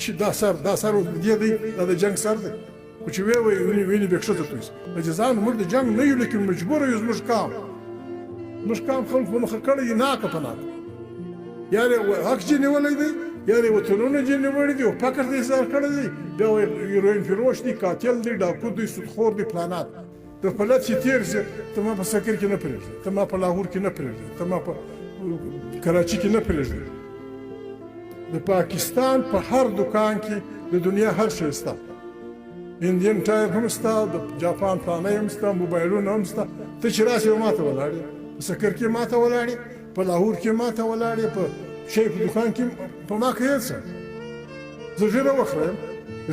چې دا سر دې دی دا د جنګ سر دی خو چې ویني به ښځه تویس د جزان موږ د جنګ نه یو لیکن مجبوره یو زموږ قام خلکو مخه کړی دی ناکه په ناکه یا حق چې نیولی دی یا وطنونه چې نیولی دي او فقر دې اظهار کړی دی بیا هیروین فروش دی قاتل دی ډاکو دی سودخور دی پلانات د پلت چې تېر شي ته ما په سکر کې نه پرېږدې ته ما په لاهور کې نه پرېږدې ته ما په کراچي کې نه پرېږدې د پاکستان په هر دکان کې د دنیا هر شی شته انډین ټایر هم شته د جاپان پانۍ هم شته موبایلونه هم شته ته چې راشې ماته ولاړې په سکر کې ماته ولاړې په لاهور کې ماته ولاړې په شی په دکان کې په ما کې هېڅ زه ژیره وخورم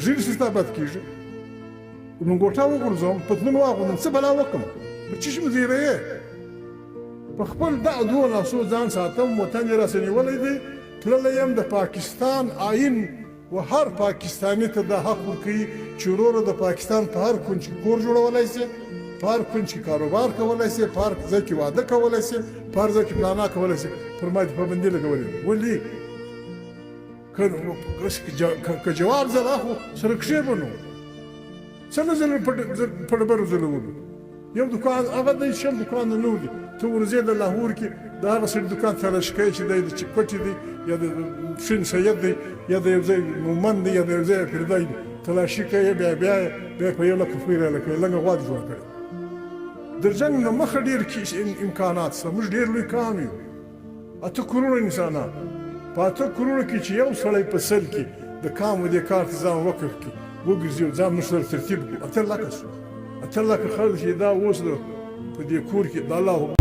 ژیرې چې ستا بد کېږي لنګوټه وغورځوم پتلون واغوندم څه بلا وکړم په چشم زیره یې په خپل دوه لاسو ځان ساتم وطن یې راسه نیولی دی تللی یم د پاکستان آئین و هر پاکستاني ته دا حق ورکوي چې وروره د پاکستان په هر کونج کې کور جوړولی شي په هر کونج کې کاروبار کولی شي په هر ځای کې واده کولی شي په هر ځای کې پلانا کولی شي پر ما دې پابندي لګولې ده ولې که جواب زه راخو سره کښېبنو څنګه په ډبرو ځلولو یو دکان هغه دی شل دکان نور دي ته ورځې د لاهور کې د هغه سړي دکان تلاشکی چې دی د چکپټې دی یا د شین سید دی یا د یو ځای مومند دی یا د یو ځای فردی دی تلاشي کوي بیا په یو لکه فوی راله کوي لږه غوا دې جوړ کړی د جنګ نه مخه ډېر امکانات شته موږ ډېر لوی قام یو 8 کروړه انسانان په 8 کروړو کې چې یو سړی په سل کې د قام و دې کار ته ځان وقف کړي وګرځي او ځان موږ سره ترتیب کړو 8 لکه شو 8 لکه خلک چې دا اوس په دې کور کې د الله